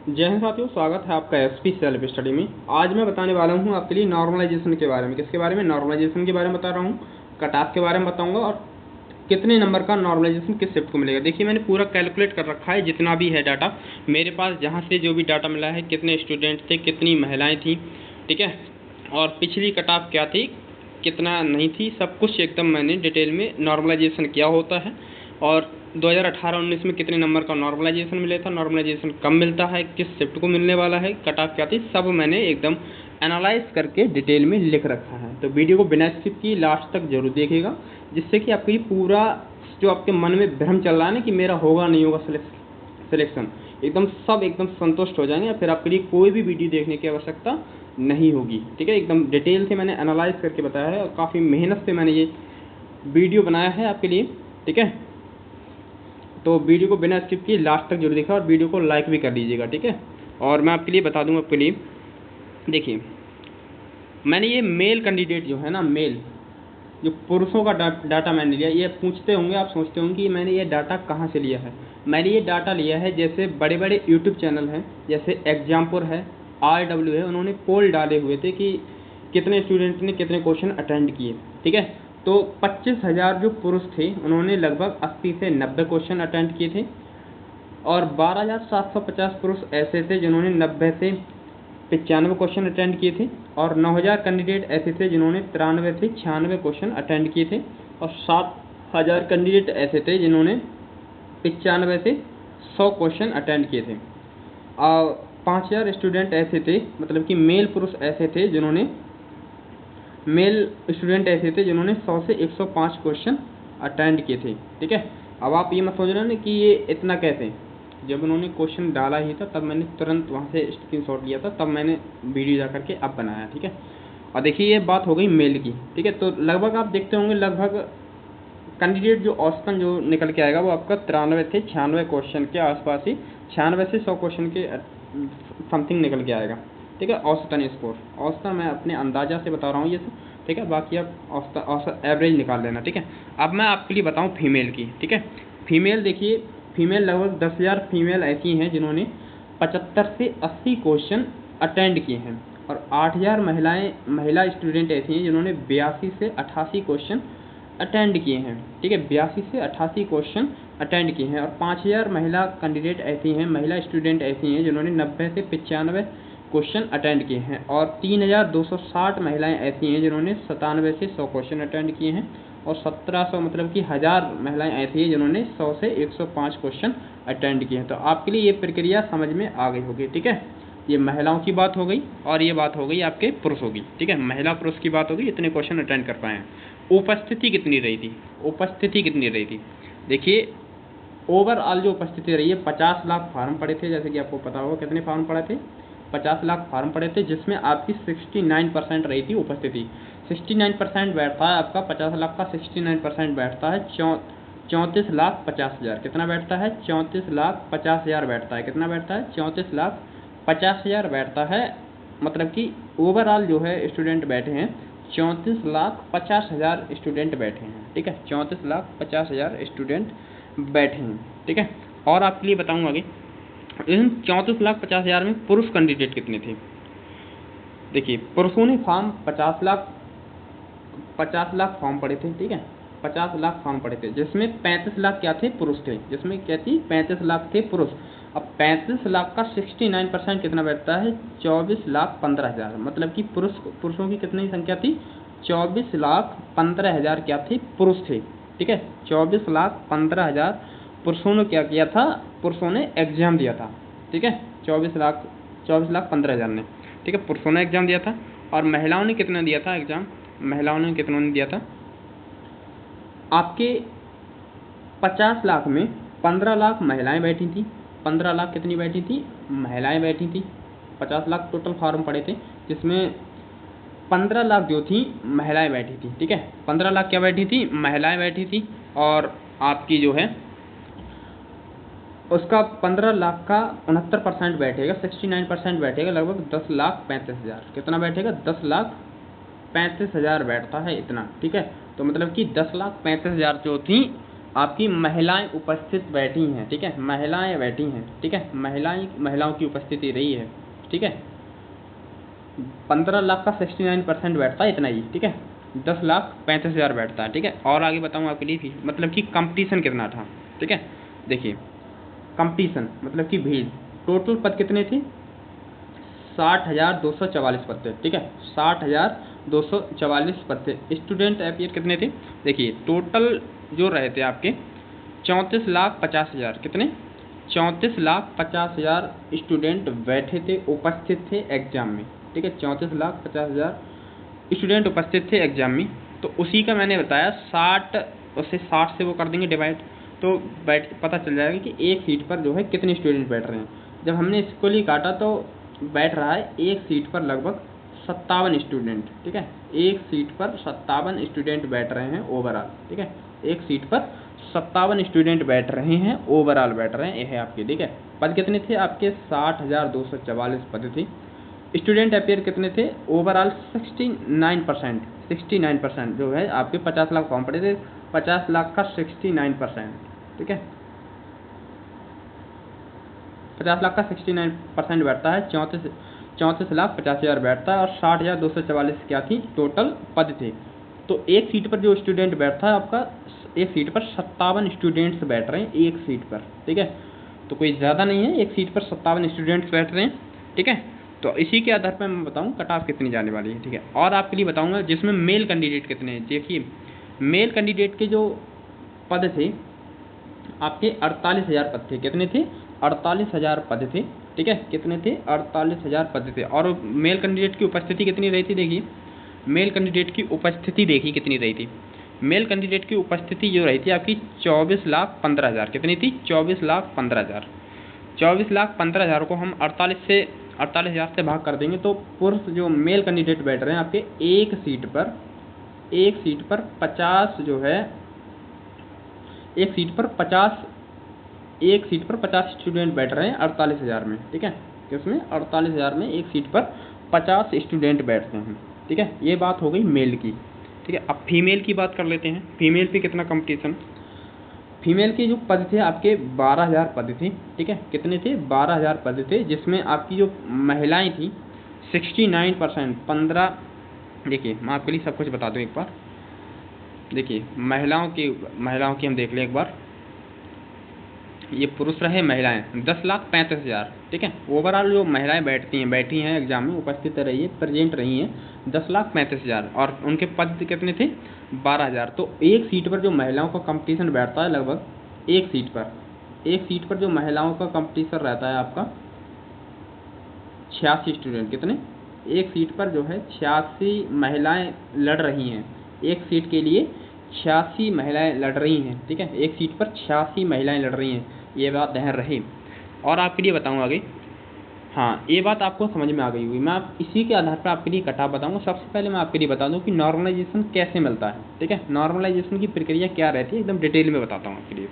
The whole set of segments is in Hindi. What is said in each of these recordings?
जय हिंद साथियों, स्वागत है आपका एसपी सेल्फ स्टडी में। आज मैं बताने वाला हूं आपके लिए नॉर्मलाइजेशन के बारे में। किसके बारे में? नॉर्मलाइजेशन के बारे में बता रहा हूं, कट ऑफ के बारे में बताऊंगा और कितने नंबर का नॉर्मलाइजेशन किस शिफ्ट को मिलेगा। देखिए, मैंने पूरा कैलकुलेट कर रखा है, जितना भी है डाटा मेरे पास, जहाँ से जो भी डाटा मिला है, कितने स्टूडेंट थे, कितनी महिलाएँ थीं, ठीक है, और पिछली कट ऑफ क्या थी, कितना नहीं थी, सब कुछ एकदम मैंने डिटेल में नॉर्मलाइजेशन किया होता है। और 2018-19 में कितने नंबर का नॉर्मलाइजेशन मिला था, नॉर्मलाइजेशन कब मिलता है, किस शिफ्ट को मिलने वाला है, कट ऑफ क्या थी, सब मैंने एकदम एनालाइज करके डिटेल में लिख रखा है। तो वीडियो को बिना स्किप किए लास्ट तक जरूर देखिएगा, जिससे कि आपको ये पूरा जो आपके मन में भ्रम चल रहा है ना कि मेरा होगा नहीं होगा सिलेक्शन, एकदम सब एकदम संतुष्ट हो जाएंगे। फिर आपके लिए कोई भी वीडियो देखने की आवश्यकता नहीं होगी, ठीक है। एकदम डिटेल से मैंने एनालाइज करके बताया है और काफ़ी मेहनत से मैंने ये वीडियो बनाया है आपके लिए, ठीक है। तो वीडियो को बिना स्किप किए लास्ट तक जरूर देखा और वीडियो को लाइक भी कर दीजिएगा, ठीक है। और मैं आपके लिए बता दूं, आपके लिए देखिए, मैंने ये मेल कैंडिडेट जो है ना, मेल जो पुरुषों का डाटा मैंने लिया। ये पूछते होंगे, आप सोचते होंगे कि मैंने ये डाटा कहाँ से लिया है। मैंने ये डाटा लिया है, जैसे बड़े बड़े यूट्यूब चैनल हैं, जैसे एग्जाम्पल है, RW है, उन्होंने पोल डाले हुए थे कि कितने स्टूडेंट ने कितने क्वेश्चन अटेंड किए, ठीक है। तो 25,000 जो पुरुष थे, उन्होंने लगभग 80 से 90 क्वेश्चन अटेंड किए थे, और 12,750 पुरुष ऐसे थे जिन्होंने 90 से 95 क्वेश्चन अटेंड किए थे, और 9,000 कैंडिडेट ऐसे थे जिन्होंने 93 से 96 क्वेश्चन अटेंड किए थे, और 7,000 कैंडिडेट ऐसे थे जिन्होंने 95 से 100 क्वेश्चन अटेंड किए थे, और 5,000 स्टूडेंट ऐसे थे, मतलब कि मेल स्टूडेंट ऐसे थे जिन्होंने 100 से 105 क्वेश्चन अटेंड किए थे, ठीक है। अब आप ये मत सोचना ना कि ये इतना कैसे, जब उन्होंने क्वेश्चन डाला ही था तब मैंने तुरंत वहाँ से स्क्रीनशॉट लिया था, तब मैंने वीडियो जा करके अब बनाया, ठीक है। और देखिए, ये बात हो गई मेल की, ठीक है। तो लगभग आप देखते होंगे, लगभग कैंडिडेट जो औसतन जो निकल के आएगा वो आपका 93 से 96 क्वेश्चन के आसपास ही, 96 से 100 क्वेश्चन के समथिंग निकल के आएगा, ठीक है। औसतन स्कोर, औसतन मैं अपने अंदाजा से बता रहा हूँ ये सब, ठीक है। बाकी आप औसत एवरेज निकाल लेना, ठीक है। अब मैं आपके लिए बताऊँ फीमेल की, ठीक है। फीमेल देखिए, फीमेल लगभग 10,000 फीमेल ऐसी हैं जिन्होंने 75 से 80 क्वेश्चन अटेंड किए हैं, और 8,000 महिला स्टूडेंट ऐसी हैं जिन्होंने 82 से 88 क्वेश्चन अटेंड किए हैं, ठीक है। 82 से 88 क्वेश्चन अटेंड किए हैं, और 5,000 महिला कैंडिडेट ऐसी हैं, महिला स्टूडेंट ऐसी हैं जिन्होंने 90 से 95 क्वेश्चन अटेंड किए हैं, और 3,260 महिलाएं ऐसी हैं जिन्होंने 97 से 100 क्वेश्चन अटेंड किए हैं, और 1,700 मतलब कि 1,000 महिलाएं ऐसी हैं जिन्होंने 100 से 105 क्वेश्चन अटेंड किए हैं। तो आपके लिए ये प्रक्रिया समझ में आ गई होगी, ठीक है। ये महिलाओं की बात हो गई, और ये बात हो गई आपके पुरुषों की, ठीक है। महिला पुरुष की बात होगी, इतने क्वेश्चन अटेंड कर पाए हैं। उपस्थिति कितनी रही थी? देखिए, ओवरऑल जो उपस्थिति रही है, 50 लाख फार्म पड़े थे, जैसे कि आपको पता होगा कितने फार्म पड़े थे, 50 लाख फार्म पड़े थे, जिसमें आपकी 69% रही थी उपस्थिति। 69% बैठता है आपका 50 लाख का, 69% बैठता है 34,50,000। कितना बैठता है? 34,50,000 बैठता है। कितना बैठता है? 34,50,000 बैठता है। मतलब कि ओवरऑल जो है स्टूडेंट बैठे हैं, 34,50,000 स्टूडेंट बैठे हैं, ठीक है। 34,50,000 स्टूडेंट बैठे हैं, ठीक है। और आपके लिए बताऊंगा आगे, इन 34,50,000 में पुरुष कैंडिडेट कितने थे? देखिए, पुरुषों ने फॉर्म 50 लाख फॉर्म पड़े थे, ठीक है। 50 लाख फॉर्म पड़े थे, जिसमें 35 लाख क्या थे? पुरुष थे। जिसमें क्या थी? 35 लाख थे पुरुष। अब 35 लाख का 69% कितना बैठता है? 24,15,000। मतलब कि पुरुषों की कितनी संख्या थी? 24,15,000 क्या थे? पुरुष थे, ठीक है। 24,15,000 पुरुषों ने क्या किया था? पुरुषों ने एग्जाम दिया था, ठीक है। 24,15,000 ने, ठीक है, पुरुषों ने एग्जाम दिया था। और महिलाओं ने कितना दिया था एग्जाम? महिलाओं ने कितना दिया था? आपके 50 लाख में 15 लाख महिलाएं बैठी थी। 15 लाख कितनी बैठी थी? महिलाएं बैठी थी। 50 लाख टोटल फॉर्म पड़े थे, जिसमें 15 लाख जो थी महिलाएं बैठी थी, ठीक है। 15 लाख क्या बैठी थी? महिलाएं बैठी थी। और आपकी जो है उसका 15 लाख का 69% बैठेगा, 69% बैठेगा, लगभग 10,35,000। कितना बैठेगा? 10,35,000 बैठता है, इतना, ठीक है। तो मतलब कि 10,35,000 जो थी आपकी महिलाएं उपस्थित बैठी हैं, ठीक है, महिलाएं बैठी हैं, ठीक है, महिलाओं की उपस्थिति रही है, ठीक है। 15 लाख का 69% बैठता है, इतना ही, ठीक है। 10,35,000 बैठता है, ठीक है। और आगे बताऊँ आपके लिए भी, मतलब कि कंपटीशन कितना था, ठीक है। देखिए कंपटीशन मतलब कि भीड़, टोटल पद कितने थे? 60,244 पद थे, ठीक है, 60,244 पद थे। स्टूडेंट अपियर कितने थे? देखिए टोटल जो रहे थे आपके 34,50,000, कितने? 34,50,000 स्टूडेंट बैठे थे, उपस्थित थे एग्जाम में, ठीक है। 34,50,000 स्टूडेंट उपस्थित थे एग्जाम में। तो उसी का मैंने बताया 60 से वो कर देंगे डिवाइड, तो पता चल जाएगा कि एक सीट पर जो है कितने स्टूडेंट बैठ रहे हैं। जब हमने इसको लिए काटा तो बैठ रहा है एक सीट पर लगभग 57 स्टूडेंट, ठीक है। एक सीट पर 57 स्टूडेंट बैठ रहे हैं ओवरऑल, ठीक है। एक सीट पर 57 स्टूडेंट बैठ रहे हैं, ओवरऑल बैठ रहे हैं, यह है आपके, ठीक है। पद कितने थे आपके? 60,244 पद थे। स्टूडेंट अपियर कितने थे? ओवरऑल 69% जो है आपके 50 लाख फॉर्म पड़े थे, 50 लाख का 69%, ठीक है। 50 लाख का 69% बैठता है, 34,50,000 बैठता है, और 60,244 क्या थी टोटल पद थे। तो एक सीट पर जो स्टूडेंट बैठता है आपका, एक सीट पर 57 स्टूडेंट्स बैठ रहे हैं एक सीट पर, ठीक है। तो कोई ज़्यादा नहीं है, एक सीट पर 57 स्टूडेंट्स बैठ रहे हैं, ठीक है। तो इसी के आधार पर मैं बताऊँ कट ऑफ कितनी जाने वाली है, ठीक है। और आपके लिए बताऊँगा जिसमें मेल कैंडिडेट कितने हैं। देखिए मेल कैंडिडेट के जो पद थे आपके 48,000 पद थे, कितने थे? 48,000 पद थे, ठीक है। कितने थे? 48,000 पद थे। और मेल कैंडिडेट की उपस्थिति कितनी रही थी? देखिए मेल कैंडिडेट की उपस्थिति देखिए कितनी रही थी। मेल कैंडिडेट की उपस्थिति जो रही थी आपकी 24,15,000, कितनी थी? 24,15,000। 24,15,000 को हम 48,000 से भाग कर देंगे तो पुरुष जो मेल कैंडिडेट बैठ रहे हैं आपके एक सीट पर 50 जो है, एक सीट पर 50 स्टूडेंट बैठ रहे हैं 48,000 में, ठीक है। किसमें? 48,000 में एक सीट पर 50 स्टूडेंट बैठते हैं, ठीक है। ये बात हो गई मेल की, ठीक है। अब फीमेल की बात कर लेते हैं। फीमेल पे कितना कंपटीशन? फीमेल के जो पद थे आपके 12,000 पद थे, ठीक है। कितने थे? 12,000 पद थे, जिसमें आपकी जो महिलाएं थी 69%, 15। देखिए मैं आपके लिए सब कुछ बता दूं एक बार। देखिए महिलाओं की हम देख लें एक बार। ये पुरुष रहे, महिलाएं 10,35,000, ठीक है। ओवरऑल जो महिलाएं बैठी हैं एग्जाम में, उपस्थित रही है, प्रेजेंट रही हैं 10,35,000, और उनके पद कितने थे? 12,000। तो एक सीट पर जो महिलाओं का कंपटीशन बैठता है लगभग एक सीट पर जो महिलाओं का कंपटीशन रहता है आपका 86 स्टूडेंट, कितने? एक सीट पर जो है 86 महिलाएं लड़ रही हैं, एक सीट के लिए 86 महिलाएं लड़ रही हैं, ठीक है। एक सीट पर 86 महिलाएं लड़ रही हैं, ये बात ध्यान रहे। और आपके लिए बताऊँ आगे, हाँ ये बात आपको समझ में आ गई हुई। मैं आप इसी के आधार पर आपके लिए कट ऑफ बताऊँगा। सबसे पहले मैं आपके लिए बता दूँ कि नॉर्मलाइजेशन कैसे मिलता है, ठीक है। नॉर्मलाइजेशन की प्रक्रिया क्या रहती है एकदम डिटेल में बताता हूँ आपके लिए।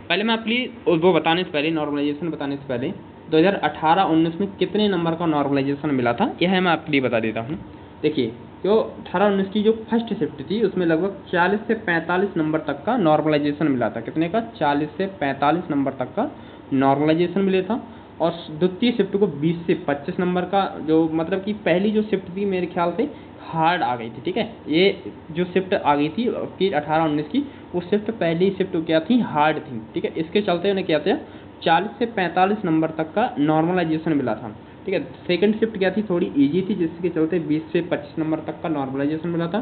पहले मैं आपके लिए वो बताने से पहले, नॉर्मलाइजेशन बताने से पहले 2018-19 में कितने नंबर का नॉर्मलाइजेशन मिला था यह मैं आपके लिए बता देता हूँ। देखिए जो 18-19 की जो फर्स्ट शिफ्ट थी उसमें लगभग 40 से 45 नंबर तक का नॉर्मलाइजेशन मिला था। कितने का? 40 से 45 नंबर तक का नॉर्मलाइजेशन मिले था। और द्वितीय शिफ्ट को 20 से 25 नंबर का, जो मतलब कि पहली जो शिफ्ट थी मेरे ख्याल से हार्ड आ गई थी, ठीक है। ये जो शिफ्ट आ गई थी कि 18-19 की, वो शिफ्ट पहली शिफ्ट क्या थी? हार्ड थी, ठीक है। इसके चलते उन्हें क्या था 40 से 45 नंबर तक का नॉर्मलाइजेशन मिला था, ठीक है। सेकंड शिफ्ट क्या थी? थोड़ी इजी थी, जिसके चलते 20 से 25 नंबर तक का नॉर्मलाइजेशन मिला था।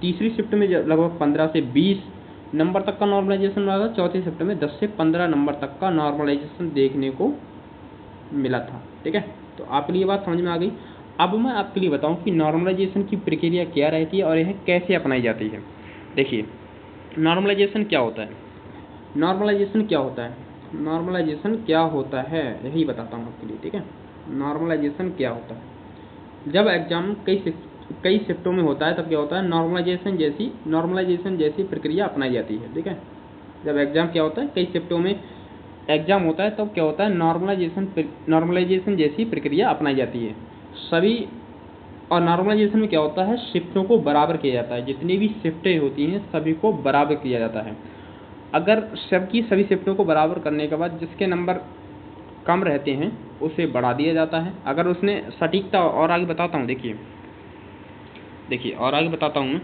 तीसरी शिफ्ट में लगभग 15 से 20 नंबर तक का नॉर्मलाइजेशन मिला था। चौथी शिफ्ट में 10 से 15 नंबर तक का नॉर्मलाइजेशन देखने को मिला था, ठीक है। तो आपके लिए बात समझ में आ गई। अब मैं आपके लिए बताऊं कि नॉर्मलाइजेशन की प्रक्रिया क्या रहती है और यह कैसे अपनाई जाती है। देखिए नॉर्मलाइजेशन क्या होता है? नॉर्मलाइजेशन क्या होता है यही बताता हूँ आपके लिए, ठीक है। नॉर्मलाइजेशन क्या होता है? जब एग्जाम कई शिफ्टों में होता है तब क्या होता है? नॉर्मलाइजेशन जैसी प्रक्रिया अपनाई जाती है, ठीक है। जब एग्जाम क्या होता है, कई शिफ्टों में एग्जाम होता है तब क्या होता है? नॉर्मलाइजेशन जैसी प्रक्रिया अपनाई जाती है सभी। और नॉर्मलाइजेशन में क्या होता है? शिफ्टों को बराबर किया जाता है, जितनी भी शिफ्टें होती हैं सभी को बराबर किया जाता है। अगर सबकी सभी शिफ्टों को बराबर करने के बाद जिसके नंबर कम रहते हैं उसे बढ़ा दिया जाता है। अगर उसने सटीकता, और आगे बताता हूँ, देखिए और आगे बताता हूँ मैं।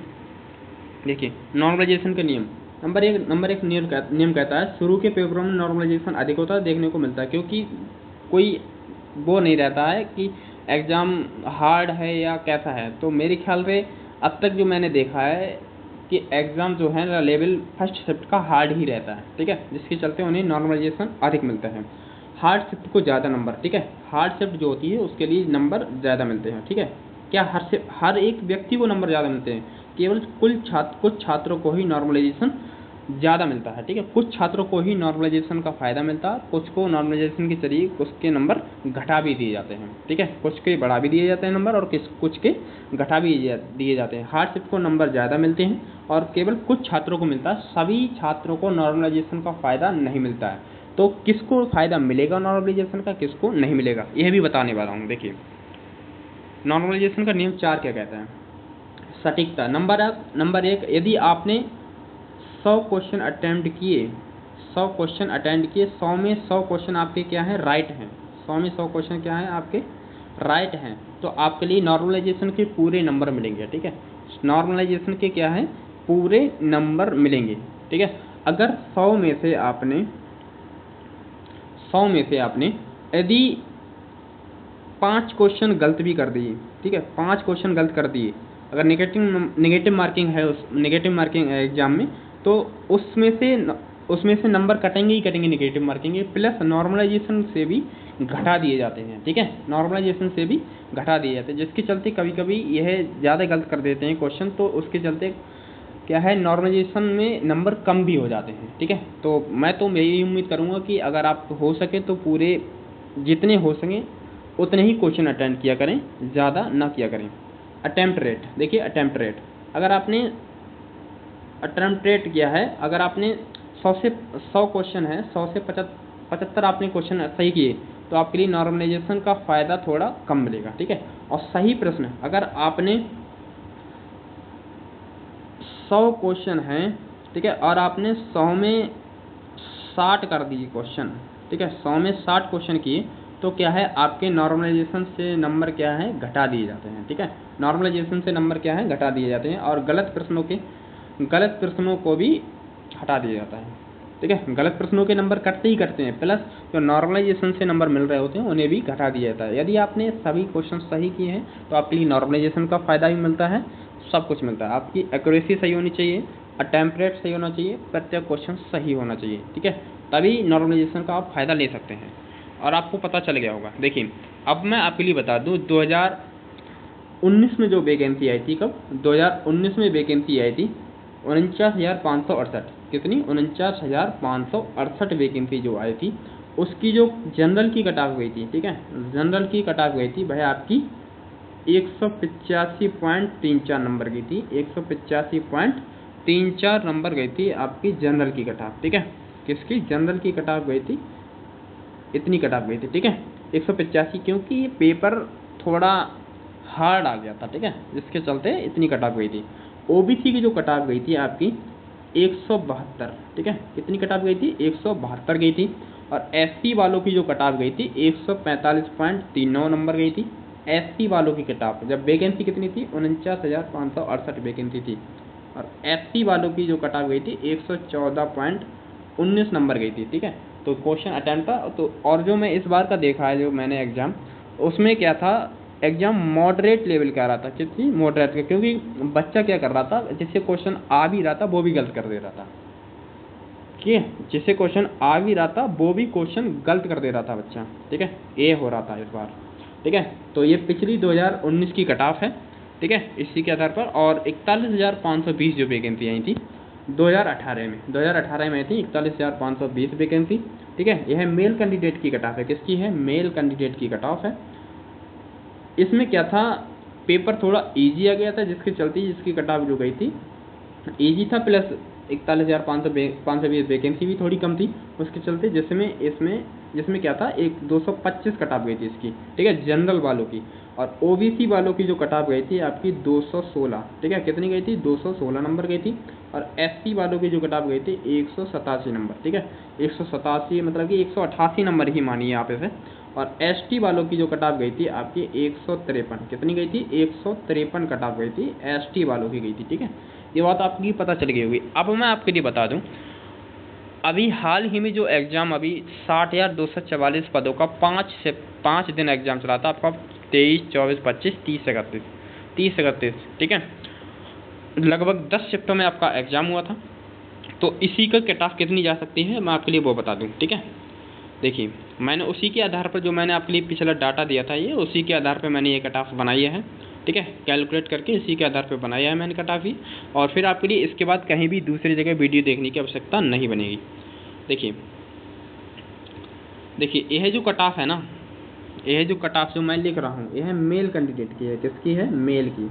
देखिए नॉर्मलाइजेशन के नियम। नंबर एक नियम कहता है शुरू के पेपरों में नॉर्मलाइजेशन अधिक होता है, देखने को मिलता है, क्योंकि कोई वो नहीं रहता है कि एग्ज़ाम हार्ड है या कैसा है। तो मेरे ख्याल से अब तक जो मैंने देखा है कि एग्ज़ाम जो है ना लेवल फर्स्ट शिफ्ट का हार्ड ही रहता है, ठीक है, जिसके चलते उन्हें नॉर्मलाइजेशन अधिक मिलता है। हार्ड शिफ्ट को ज़्यादा नंबर, ठीक है, हार्ड शिफ्ट जो होती है उसके लिए नंबर ज़्यादा मिलते हैं, ठीक है। क्या हर एक व्यक्ति को नंबर ज़्यादा मिलते हैं? केवल कुछ छात्रों को ही नॉर्मलाइजेशन ज़्यादा मिलता है, ठीक है। कुछ छात्रों को ही नॉर्मलाइजेशन का फ़ायदा मिलता है, कुछ को नॉर्मलाइजेशन के जरिए कुछ के नंबर घटा भी दिए जाते हैं, ठीक है। कुछ के बढ़ा भी दिए जाते हैं नंबर और कुछ के घटा भी दिए जाते हैं। हार्ड शिफ्ट को नंबर ज़्यादा मिलते हैं और केवल कुछ छात्रों को मिलता है, सभी छात्रों को नॉर्मलाइजेशन का फ़ायदा नहीं मिलता है। तो किसको फ़ायदा मिलेगा नॉर्मलाइजेशन का, किसको नहीं मिलेगा, यह भी बताने वाला हूँ। देखिए नॉर्मलाइजेशन का नियम 4 क्या कहता है? सटीकता। नंबर एक, यदि आपने 100 क्वेश्चन अटेम्प्ट किए, 100 में 100 क्वेश्चन आपके क्या है, राइट हैं, 100 में 100 क्वेश्चन क्या है आपके, राइट हैं, तो आपके लिए नॉर्मलाइजेशन के पूरे नंबर मिलेंगे, ठीक है। नॉर्मलाइजेशन के क्या है, पूरे नंबर मिलेंगे, ठीक है। अगर 100 में से आपने यदि 5 क्वेश्चन गलत भी कर दिए, ठीक है, 5 क्वेश्चन गलत कर दिए, अगर नेगेटिव मार्किंग है एग्जाम में, तो उसमें से नंबर कटेंगे ही कटेंगे, नेगेटिव मार्किंग के, प्लस नॉर्मलाइजेशन से भी घटा दिए जाते हैं, ठीक है, नॉर्मलाइजेशन से भी घटा दिए जाते हैं, जिसके चलते कभी कभी यह ज़्यादा गलत कर देते हैं क्वेश्चन, तो उसके चलते क्या है, नॉर्मलाइजेशन में नंबर कम भी हो जाते हैं, ठीक है। तो मैं तो यही उम्मीद करूँगा कि अगर आप हो सके तो पूरे जितने हो सके उतने ही क्वेश्चन अटेम्प्ट किया करें, ज़्यादा ना किया करें। अटेम्प्ट रेट, देखिए अटेम्प्ट रेट, अगर आपने अटेम्प्ट रेट किया है, अगर आपने 100 क्वेश्चन है, 100 से 75 आपने क्वेश्चन सही किए, तो आपके लिए नॉर्मलाइजेशन का फ़ायदा थोड़ा कम मिलेगा, ठीक है। और सही प्रश्न, अगर आपने 100 क्वेश्चन हैं, ठीक है, और आपने 100 में 60 कर दिए क्वेश्चन, ठीक है, 100 में 60 क्वेश्चन किए, तो क्या है, आपके नॉर्मलाइजेशन से नंबर क्या है, घटा दिए जाते हैं, ठीक है। नॉर्मलाइजेशन से नंबर क्या है, घटा दिए जाते हैं, और गलत प्रश्नों को भी हटा दिया जाता है, ठीक है। गलत प्रश्नों के नंबर कटते ही कटते हैं, प्लस जो नॉर्मलाइजेशन से नंबर मिल रहे होते हैं उन्हें भी घटा दिया जाता है। यदि आपने सभी क्वेश्चन सही किए हैं तो आपके लिए नॉर्मलाइजेशन का फ़ायदा भी मिलता है, सब कुछ मिलता है। आपकी एक्यूरेसी सही होनी चाहिए, अटेम्प्ट रेट सही होना चाहिए, प्रत्येक क्वेश्चन सही होना चाहिए, ठीक है, तभी नॉर्मलाइजेशन का आप फ़ायदा ले सकते हैं और आपको पता चल गया होगा। देखिए अब मैं आपके लिए बता दूँ, 2019 में जो वैकेंसी आई थी, कब, 2019 में वैकेंसी आई थी 49,568, कितनी, 49,568 वैकेंसी जो आई थी, उसकी जो जनरल की कट ऑफ गई थी, ठीक है, जनरल की कट ऑफ गई थी भाई आपकी 185.34 नंबर की थी, 185.34 नंबर गई थी आपकी जनरल की कट ऑफ, ठीक है। किसकी, जनरल की कट ऑफ गई थी, इतनी कट ऑफ गई थी, ठीक है, 185, क्योंकि ये पेपर थोड़ा हार्ड आ गया था, ठीक है, जिसके चलते इतनी कट ऑफ गई थी। ओबीसी की जो कट ऑफ गई थी आपकी 172, ठीक है, कितनी कट ऑफ गई थी, 172 गई थी। और एससी वालों की जो कट ऑफ गई थी 145.39 नंबर गई थी। एससी वालों की कट ऑफ, जब वैकेंसी कितनी थी, 49,568 वैकेंसी थी, और एससी वालों की जो कट ऑफ गई थी 114.19 नंबर गई थी, ठीक है। तो क्वेश्चन अटेम्प्ट था, तो और जो मैं इस बार का देखा है, जो मैंने एग्ज़ाम, उसमें क्या था, एग्ज़ाम मॉडरेट लेवल का आ रहा था, कितनी, मॉडरेट का, क्योंकि बच्चा क्या कर रहा था, जिससे क्वेश्चन आ भी रहा था वो भी गलत कर दे रहा था, ठीक है, जिससे क्वेश्चन आ भी रहा था वो भी क्वेश्चन गलत कर दे रहा था बच्चा, ठीक है, ये हो रहा था इस बार, ठीक है। तो ये पिछली 2019 की कट ऑफ है, ठीक है, इसी के आधार पर। और 41,520 जो वैकेंसी आई थी 2018 में आई थी 41,520 वैकेंसी, ठीक है। यह मेल कैंडिडेट की कट ऑफ है, किसकी है, मेल कैंडिडेट की कट ऑफ है। इसमें क्या था, पेपर थोड़ा इजी आ गया था, जिसके चलते इसकी कट ऑफ जो गई थी, इजी था, प्लस 41,520 वैकेंसी भी थोड़ी कम थी उसके चलते, जिसमें क्या था, 225 कट ऑफ गई थी इसकी, ठीक है, जनरल वालों की। और ओबीसी वालों की जो कट ऑफ गई थी आपकी 216, ठीक है, कितनी गई थी, 216 नंबर गई थी। और एससी वालों की जो कट ऑफ गई थी 187 नंबर, ठीक है, 187 मतलब कि 188 नंबर ही मानिए आप इसे। और एसटी वालों की जो कट ऑफ गई थी आपकी 153, कितनी गई थी, 153 कट ऑफ गई थी, एसटी वालों की गई थी, ठीक है। ये बात आपकी पता चल गई होगी। अब मैं आपके लिए बता दूं, अभी हाल ही में जो एग्ज़ाम अभी 60,244 पदों का 5 दिन एग्ज़ाम चला था आपका, 23, 24, 25, 30, 31, ठीक है, लगभग 10 शिफ्टों में आपका एग्ज़ाम हुआ था। तो इसी का कट ऑफ कितनी जा सकती है मैं आपके लिए वो बता दूं, ठीक है। देखिए, मैंने उसी के आधार पर, जो मैंने आपके लिए पिछला डाटा दिया था, ये उसी के आधार पर मैंने ये कट ऑफ बनाई है, ठीक है, कैलकुलेट करके इसी के आधार पर बनाया है मैंने कट ऑफ ही। और फिर आपके लिए इसके बाद कहीं भी दूसरी जगह वीडियो देखने की आवश्यकता नहीं बनेगी। देखिए यह जो कट ऑफ है ना, यह जो कट ऑफ जो मैं लिख रहा हूँ, यह मेल कैंडिडेट की है। किसकी है, मेल की।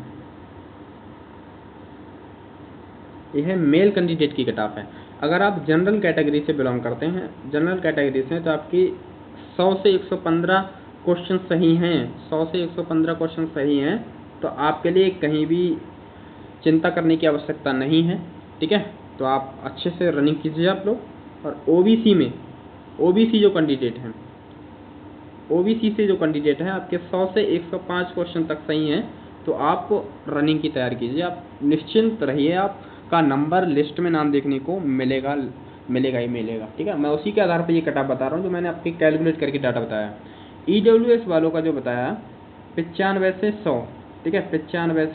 यह मेल कैंडिडेट की कट ऑफ है। अगर आप जनरल कैटेगरी से बिलोंग करते हैं, जनरल कैटेगरी से, तो आपकी 100 से 115 क्वेश्चन सही हैं, 100 से 115 क्वेश्चन सही हैं, तो आपके लिए कहीं भी चिंता करने की आवश्यकता नहीं है, ठीक है। तो आप अच्छे से रनिंग कीजिए आप लोग। और ओबीसी में, ओबीसी जो कैंडिडेट हैं, ओबीसी से जो कैंडिडेट हैं, आपके 100 से 105 क्वेश्चन तक सही हैं, तो आप रनिंग की तैयारी कीजिए। आप निश्चिंत रहिए, आपका नंबर लिस्ट में नाम देखने को मिलेगा ही मिलेगा, ठीक है। मैं उसी के आधार पर ये कट ऑफ बता रहा हूँ जो मैंने आपके कैलकुलेट करके डाटा बताया। ईडब्ल्यूएस वालों का जो बताया 95 से 100, ठीक है, 95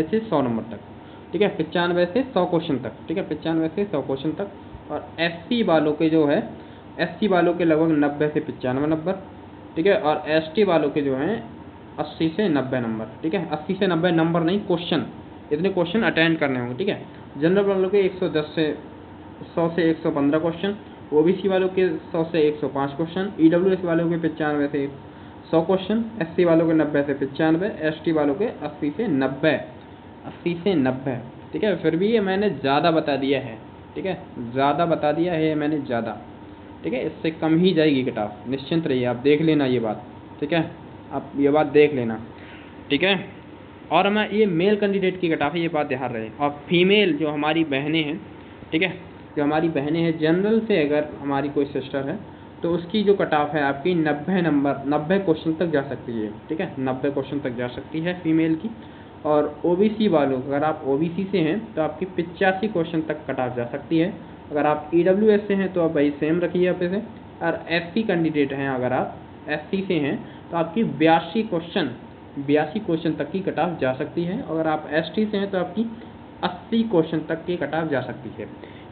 से 100 नंबर तक, ठीक है, 95 से 100 क्वेश्चन तक, ठीक है, 95 से 100 क्वेश्चन तक। और एससी वालों के जो है, एससी वालों के लगभग 90 से 95 नंबर, ठीक है। और एसटी वालों के जो हैं 80 से 90 नंबर, ठीक है, 80 से 90 नंबर नहीं, क्वेश्चन, इतने क्वेश्चन अटेंड करने होंगे, ठीक है। जनरल वालों के 100 से 115 क्वेश्चन, ओबीसी वालों के 100 से 105 क्वेश्चन, ईडब्ल्यूएस वालों के 95 से 100 क्वेश्चन, एससी वालों के 90 से 95, एसटी वालों के 80 से 90, ठीक है। फिर भी ये मैंने ज़्यादा बता दिया है, ठीक है, ज़्यादा बता दिया है मैंने, ज़्यादा, ठीक है, इससे कम ही जाएगी कट ऑफ, निश्चिंत रहिए, आप देख लेना ये बात, ठीक है, आप ये बात देख लेना, ठीक है। और मैं ये मेल कैंडिडेट की कट ऑफ है, ये बात ध्यान रहे। और फीमेल जो हमारी बहनें हैं, ठीक है, जो हमारी बहनें हैं, जनरल से अगर हमारी कोई सिस्टर है, तो उसकी जो कट ऑफ है आपकी 90 नंबर, 90 क्वेश्चन तक जा सकती है, ठीक है, 90 क्वेश्चन तक जा सकती है फीमेल की। और ओबीसी वालों, अगर आप ओबीसी से हैं तो आपकी 85 क्वेश्चन तक कट ऑफ जा सकती है। अगर आप ईडब्ल्यूएस से हैं तो आप भाई सेम रखिए आप इसे। और एससी कैंडिडेट हैं, अगर आप एससी से हैं तो आपकी 82 क्वेश्चन तक की कट ऑफ जा सकती है। अगर आप एसटी से हैं तो आपकी 80 क्वेश्चन तक की कट ऑफ जा सकती है।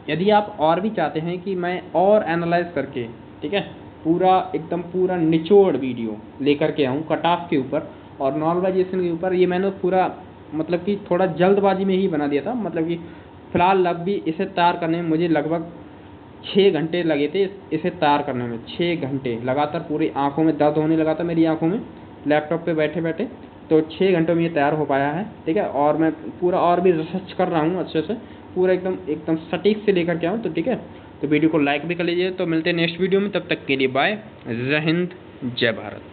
यदि आप और भी चाहते हैं कि मैं और एनालाइज करके, ठीक है, पूरा निचोड़ वीडियो लेकर के आऊँ कट ऑफ के ऊपर और नॉर्मलाइजेशन के ऊपर, ये मैंने पूरा मतलब कि थोड़ा जल्दबाजी में ही बना दिया था। मतलब कि फ़िलहाल इसे तैयार करने में मुझे लगभग 6 घंटे लगे थे, इसे तैयार करने में 6 घंटे लगातार। पूरी आंखों में दर्द होने लगा था मेरी आंखों में, लैपटॉप पे बैठे बैठे, तो 6 घंटों में ये तैयार हो पाया है, ठीक है। और मैं पूरा और भी रिसर्च कर रहा हूँ अच्छे से, पूरा एकदम सटीक से लेकर के आऊँ, तो ठीक है। तो वीडियो को लाइक भी कर लीजिए। तो मिलते हैं नेक्स्ट वीडियो में, तब तक के लिए बाय, जय हिंद, जय भारत।